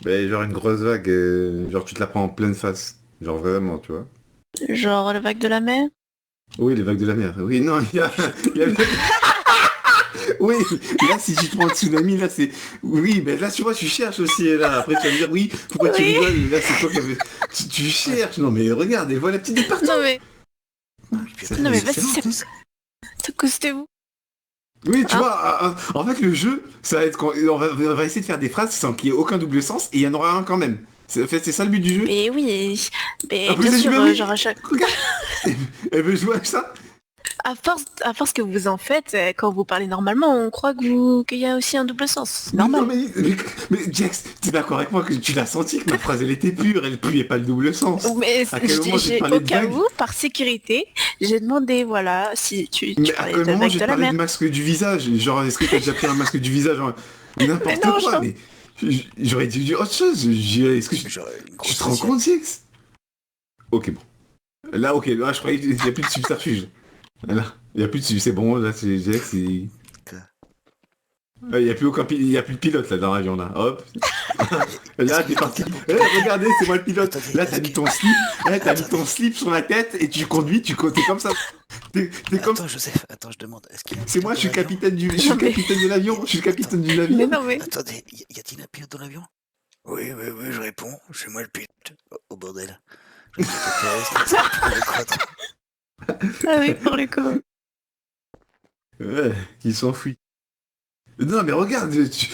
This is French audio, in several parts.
Ben, genre une grosse vague, genre tu te la prends en pleine face. Genre vraiment, tu vois. Genre le vague de la mer? Oui, les vagues de la mer. Oui, non, il y a- Oui, là, si tu te prends un tsunami, là, c'est... Oui, ben là, tu vois, tu cherches aussi, là. Après, tu vas me dire, oui, pourquoi tu Oui. rigoles? Là, c'est toi qui avais... Tu cherches. Non, mais regarde, elle voit la petite de partout. Non mais, Ah oui, puis Celle-là, non elle mais est vas-y, excellente, hein. c'est à cause de vous. Oui, tu Hein? vois, en fait, le jeu, ça va être... on va essayer de faire des phrases sans qu'il y ait aucun double sens, et il y en aura un quand même. En fait, c'est ça le but du jeu. Mais oui, mais Après, bien ça dit, sûr, bah oui, genre à chaque... regarde. Elle veut jouer à ça. À force que vous en faites, quand vous parlez normalement, on croit que vous qu'il y a aussi un double sens. C'est Mais non, normal. mais Jax, t'es d'accord avec moi que tu l'as senti que ma phrase, elle était pure, elle puait pas le double sens. Mais À quel moment j'ai au parlé de cas vague? où, par sécurité, j'ai demandé, voilà, si tu Mais à parlais quel de moment vague j'ai de la parlé mer. de masque du visage? Genre, est-ce que t'as déjà pris un masque du visage? Mais N'importe non, quoi, genre... mais j'aurais dû dire autre chose. Est-ce que genre une tu grosse te rends faciale. compte, Jax? Ok, bon. Là, ok, là, je croyais qu'il n'y a plus de subterfuge. Là, il n'y a plus de c'est bon, là, c'est Jax, Quoi. il n'y a plus il y a plus de pilote, là, dans l'avion, là. Hop. Est-ce Là, qu'il y t'es a parti. quelqu'un pour Eh, piloter? regardez, c'est moi le pilote. Attendez, Là, t'as est-ce mis que... ton slip. Eh, t'as mis ton Attendez. slip sur la tête et tu conduis, t'es comme ça. T'es comme ça. Attends, Joseph, attends, je demande, est-ce qu'il y a un C'est moi, pilote je dans suis l'avion? capitaine je suis Non le mais, capitaine de l'avion. Je suis le Attends, capitaine du mais navire. non mais... attendez, y a-t-il un pilote dans l'avion? Oui, oui, oui, je réponds, c'est moi le pilote. Oh, bordel. J'aurais dû appeler Pérez, comme ça, pour le croître. Ah oui, pour le coup. Ouais, il s'enfuit. Non, mais regarde,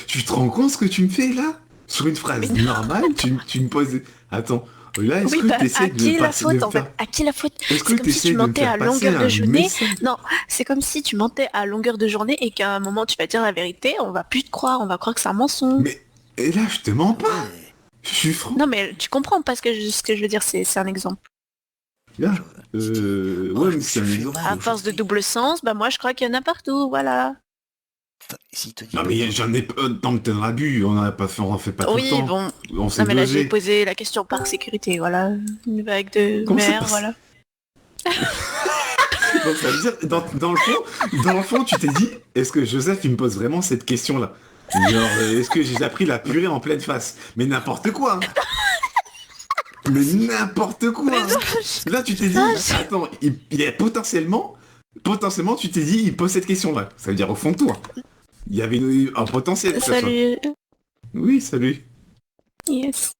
tu te rends compte ce que tu me fais là? Sur une Mais phrase non. normale, tu me poses. Attends, là, est-ce Oui, que bah, tu à essaies de me qui la passer, de faute me en fait? faire. À qui la faute? Est-ce que C'est comme tu si tu essaies de me mentais faire à passer longueur de un journée. message? Non, c'est comme si tu mentais à longueur de journée et qu'à un moment tu vas dire la vérité, on va plus te croire, on va croire que c'est un mensonge. Mais et là, je te mens pas. Attendez, Je suis franc. Non mais tu comprends pas ce que je veux dire, c'est un exemple. Là, je... dites, oh, ouais, je mais me c'est suis un fait exemple. mal À force de aujourd'hui. double sens, bah moi je crois qu'il y en a partout, voilà. Enfin, s'il te dit Non, pas mais tout. j'en ai pas. Non, mais t'en as bu, on en fait pas tout le Oui, temps. bon. On s'est Non mais là j'ai dosé. posé la question par sécurité, voilà. Une vague de Comment ça mer, passe? voilà. Donc ça veut dire, dans le fond, tu t'es dit, est-ce que Joseph, il me pose vraiment cette question-là? Genre, est-ce que j'ai appris la purée en pleine face? Mais n'importe quoi, hein. Mais Si, n'importe quoi, Mais non, hein. Là, tu t'es ah, dit, attends, il est potentiellement, tu t'es dit, il pose cette question-là. Ça veut dire au fond de toi. Il y avait un potentiel que ça soit. salut. Oui, salut. Yes.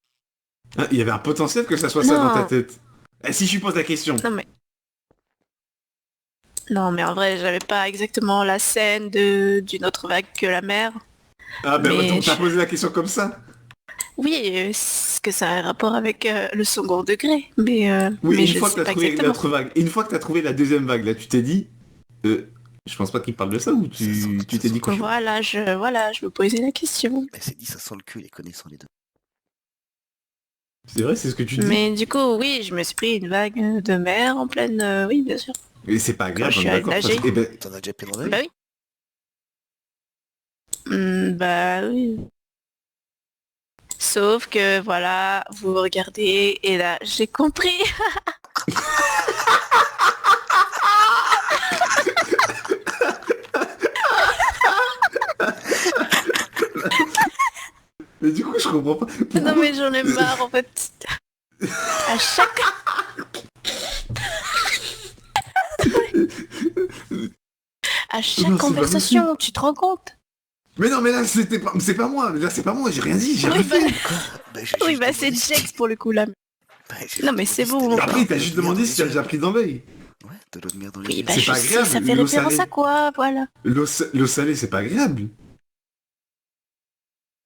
Hein, il y avait un potentiel que ça soit ça dans ta Non, tête. Et si je pose la question? non mais non mais en vrai j'avais pas exactement la scène de d'une autre vague que la mer. Ah ben Mais donc t'as posé la question comme ça? oui, est-ce que ça a un rapport avec le second degré, Oui, mais une je fois que sais t'as pas trouvé exactement. l'autre vague, une fois que t'as trouvé la deuxième vague, là, tu t'es dit, je pense pas qu'il parle de ça ou ça sent, tu ça t'es sent dit le quoi? cul. Je me posais la question. Elle s'est dit, ça sent le cul, les connaissant les deux. C'est vrai, c'est ce que tu dis? Mais du coup, oui, je me suis pris une vague de mer en pleine... oui, bien sûr. Et c'est pas Quand agréable, je on suis est allée d'accord, parce nager. que, eh ben, T'en as déjà pris dans Bah l'œil? oui. Bah oui. Sauf que, voilà, vous regardez et là, j'ai compris. mais du coup, je comprends pas. Non Pourquoi? mais j'en ai marre en fait. À chaque... À chaque Non, c'est pas possible. conversation, tu te rends compte? Mais non, mais là, c'est pas moi. Là, c'est pas moi, j'ai rien dit, j'ai rien Oui, bah, fait. Quoi? Bah, j'ai oui, juste bah c'est demandé si Jax pour le coup là. Bah, j'ai Non juste mais demandé c'est si t'avais bon. Mais pas après, de t'as l'eau de juste mer dans demandé si les t'as yeux. déjà pris dans l'œil. Ouais, de l'eau de mer dans les Oui, yeux. bah C'est je pas sais, agréable, ça fait l'eau référence à salée. quoi, voilà. L'eau salée, c'est pas agréable.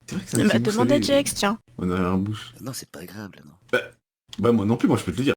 C'est vrai que c'est un petit Bah goût demande à salé. Jax, tiens. On a un bouche. Non, c'est pas agréable, non. Bah, moi non plus, moi je peux te le dire.